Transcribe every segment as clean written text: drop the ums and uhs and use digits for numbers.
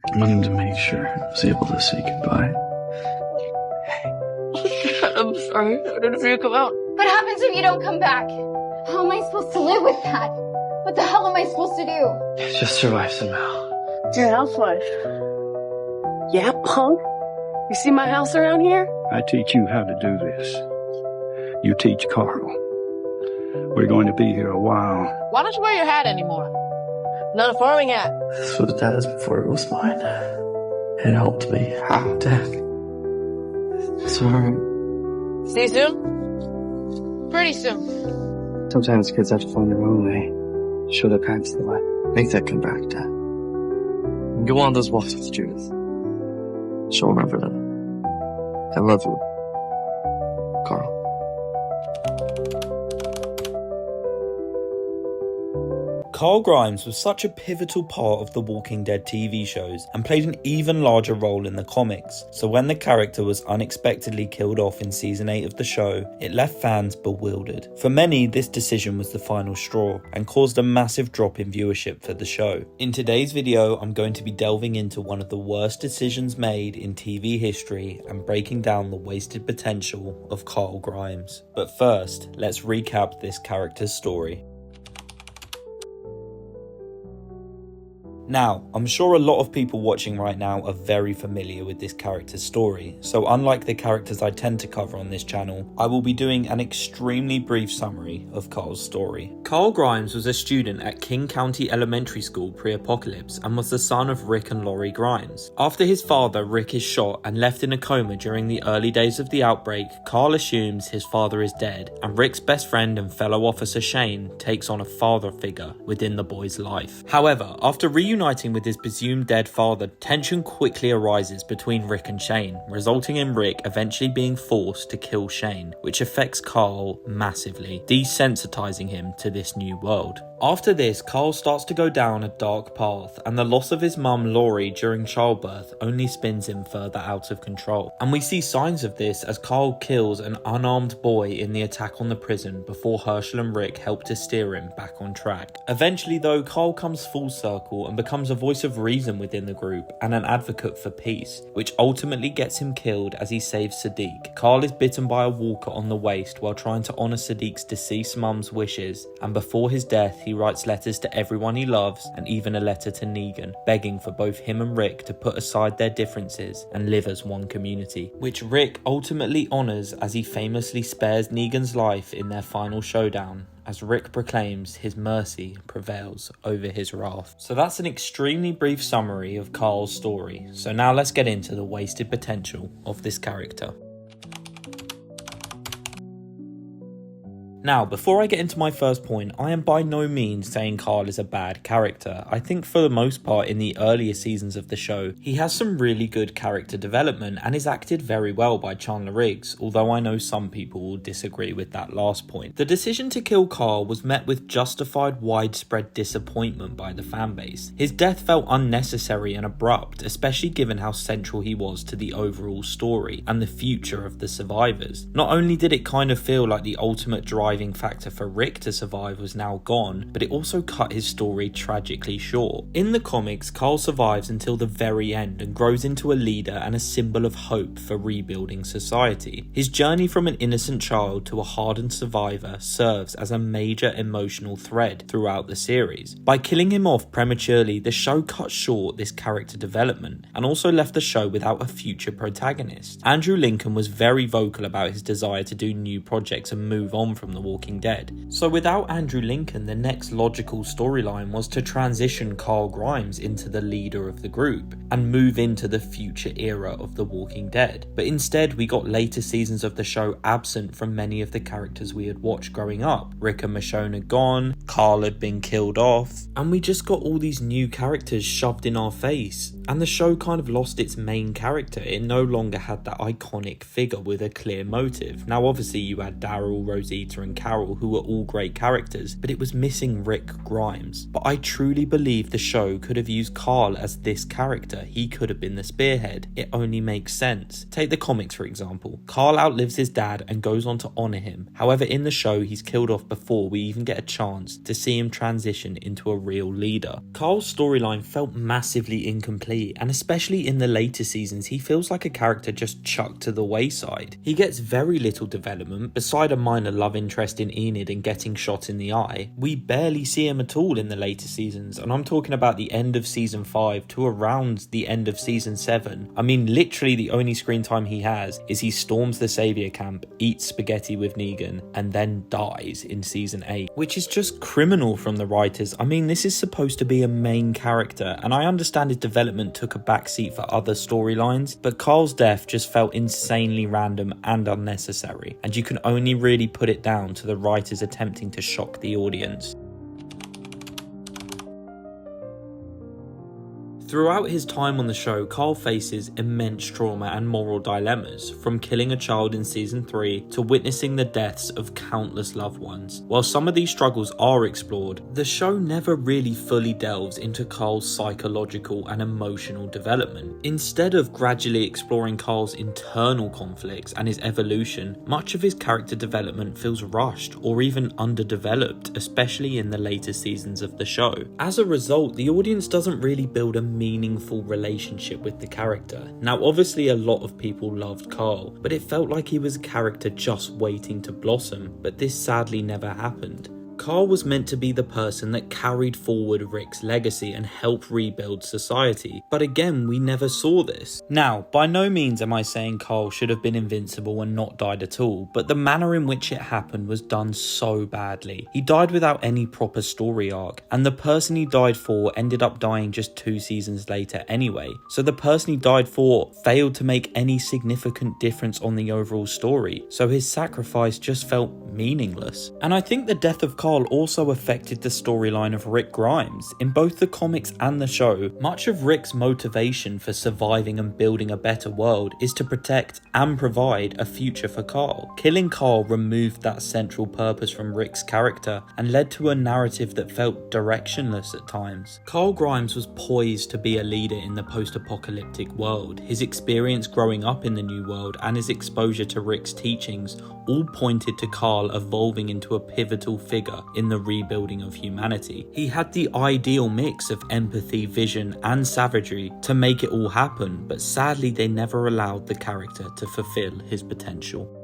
I wanted to make sure I was able to say goodbye. I'm sorry. I didn't feel you come out. What happens if you don't come back? How am I supposed to live with that? What the hell am I supposed to do? Just survive somehow. Your housewife. Yeah, punk. You see my house around here? I teach you how to do this. You teach Carl. We're going to be here a while. Why don't you wear your hat anymore? Not a farming hat. This was Dad's before it was mine. It helped me. Dad. Sorry. See you soon? Pretty soon. Sometimes kids have to find their own way. Show their parents the way. Make that come back, Dad. And go on those walks with Judith. She'll remember them. I love you, Carl. Carl Grimes was such a pivotal part of the Walking Dead TV shows and played an even larger role in the comics, so when the character was unexpectedly killed off in season 8 of the show, it left fans bewildered. For many, this decision was the final straw and caused a massive drop in viewership for the show. In today's video, I'm going to be delving into one of the worst decisions made in TV history and breaking down the wasted potential of Carl Grimes. But first, let's recap this character's story. Now, I'm sure a lot of people watching right now are very familiar with this character's story, so unlike the characters I tend to cover on this channel, I will be doing an extremely brief summary of Carl's story. Carl Grimes was a student at King County Elementary School pre-apocalypse and was the son of Rick and Lori Grimes. After his father, Rick, is shot and left in a coma during the early days of the outbreak, Carl assumes his father is dead, and Rick's best friend and fellow officer Shane takes on a father figure within the boy's life. However, after reuniting with his presumed dead father, tension quickly arises between Rick and Shane, resulting in Rick eventually being forced to kill Shane, which affects Carl massively, desensitizing him to this new world. After this, Carl starts to go down a dark path, and the loss of his mum Lori during childbirth only spins him further out of control. And we see signs of this as Carl kills an unarmed boy in the attack on the prison before Herschel and Rick help to steer him back on track. Eventually though, Carl comes full circle and becomes a voice of reason within the group and an advocate for peace, which ultimately gets him killed as he saves Sadiq. Carl is bitten by a walker on the waist while trying to honour Sadiq's deceased mum's wishes, and before his death he writes letters to everyone he loves and even a letter to Negan, begging for both him and Rick to put aside their differences and live as one community, which Rick ultimately honours as he famously spares Negan's life in their final showdown, as Rick proclaims his mercy prevails over his wrath. So that's an extremely brief summary of Carl's story, so now let's get into the wasted potential of this character. Now, before I get into my first point, I am by no means saying Carl is a bad character. I think for the most part in the earlier seasons of the show, he has some really good character development and is acted very well by Chandler Riggs, although I know some people will disagree with that last point. The decision to kill Carl was met with justified widespread disappointment by the fanbase. His death felt unnecessary and abrupt, especially given how central he was to the overall story and the future of the survivors. Not only did it kind of feel like the ultimate driving factor for Rick to survive was now gone, but it also cut his story tragically short. In the comics, Carl survives until the very end and grows into a leader and a symbol of hope for rebuilding society. His journey from an innocent child to a hardened survivor serves as a major emotional thread throughout the series. By killing him off prematurely, the show cut short this character development and also left the show without a future protagonist. Andrew Lincoln was very vocal about his desire to do new projects and move on from The Walking Dead. So without Andrew Lincoln, the next logical storyline was to transition Carl Grimes into the leader of the group and move into the future era of The Walking Dead. But instead we got later seasons of the show absent from many of the characters we had watched growing up. Rick and Michonne had gone, Carl had been killed off, and we just got all these new characters shoved in our face. And the show kind of lost its main character. It no longer had that iconic figure with a clear motive. Now obviously you had Daryl, Rosita and and Carol, who were all great characters, but it was missing Rick Grimes. But I truly believe the show could have used Carl as this character. He could have been the spearhead. It only makes sense. Take the comics for example. Carl outlives his dad and goes on to honour him. However, in the show he's killed off before we even get a chance to see him transition into a real leader. Carl's storyline felt massively incomplete, and especially in the later seasons he feels like a character just chucked to the wayside. He gets very little development, beside a minor love interest in Enid and getting shot in the eye. We barely see him at all in the later seasons, and I'm talking about the end of season 5 to around the end of season 7. I mean, literally the only screen time he has is he storms the Savior camp, eats spaghetti with Negan, and then dies in season 8, which is just criminal from the writers. I mean, this is supposed to be a main character, and I understand his development took a backseat for other storylines, but Carl's death just felt insanely random and unnecessary, and you can only really put it down to the writers attempting to shock the audience. Throughout his time on the show, Carl faces immense trauma and moral dilemmas, from killing a child in season 3 to witnessing the deaths of countless loved ones. While some of these struggles are explored, the show never really fully delves into Carl's psychological and emotional development. Instead of gradually exploring Carl's internal conflicts and his evolution, much of his character development feels rushed or even underdeveloped, especially in the later seasons of the show. As a result, the audience doesn't really build a meaningful relationship with the character. Now obviously a lot of people loved Carl, but it felt like he was a character just waiting to blossom, but this sadly never happened. Carl was meant to be the person that carried forward Rick's legacy and helped rebuild society, but again we never saw this. Now, by no means am I saying Carl should have been invincible and not died at all, but the manner in which it happened was done so badly. He died without any proper story arc, and the person he died for ended up dying just 2 seasons later anyway, so the person he died for failed to make any significant difference on the overall story, so his sacrifice just felt meaningless. And I think the death of Carl also affected the storyline of Rick Grimes. In both the comics and the show, much of Rick's motivation for surviving and building a better world is to protect and provide a future for Carl. Killing Carl removed that central purpose from Rick's character and led to a narrative that felt directionless at times. Carl Grimes was poised to be a leader in the post-apocalyptic world. His experience growing up in the new world and his exposure to Rick's teachings all pointed to Carl evolving into a pivotal figure in the rebuilding of humanity. He had the ideal mix of empathy, vision, and savagery to make it all happen, but sadly they never allowed the character to fulfill his potential.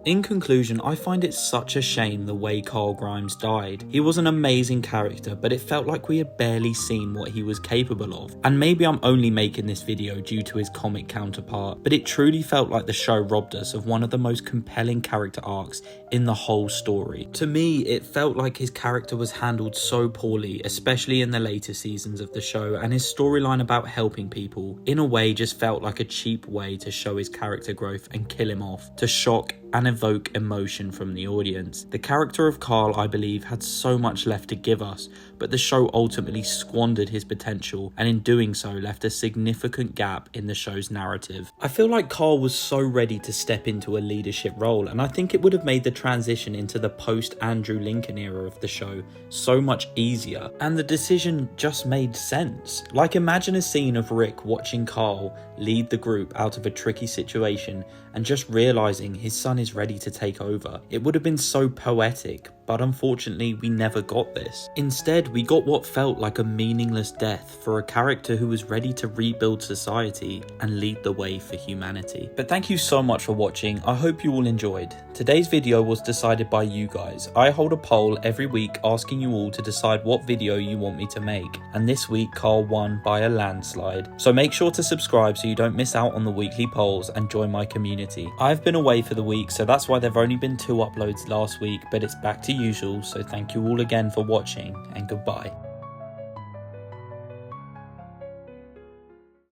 In conclusion, I find it such a shame the way Carl Grimes died. He was an amazing character, but it felt like we had barely seen what he was capable of. And maybe I'm only making this video due to his comic counterpart, but it truly felt like the show robbed us of one of the most compelling character arcs in the whole story. To me, it felt like his character was handled so poorly, especially in the later seasons of the show, and his storyline about helping people, in a way, just felt like a cheap way to show his character growth and kill him off, to shock and evoke emotion from the audience. The character of Carl, I believe, had so much left to give us, but the show ultimately squandered his potential, and in doing so left a significant gap in the show's narrative. I feel like Carl was so ready to step into a leadership role, and I think it would have made the transition into the post-Andrew Lincoln era of the show so much easier, and the decision just made sense. Like, imagine a scene of Rick watching Carl lead the group out of a tricky situation and just realizing his son is ready to take over. It would have been so poetic, but unfortunately we never got this. Instead, we got what felt like a meaningless death for a character who was ready to rebuild society and lead the way for humanity. But thank you so much for watching. I hope you all enjoyed. Today's video was decided by you guys. I hold a poll every week asking you all to decide what video you want me to make, and this week Carl won by a landslide. So make sure to subscribe so you don't miss out on the weekly polls and join my community. I've been away for the week, so that's why there've only been 2 uploads last week, but it's back to usual, so thank you all again for watching, and goodbye.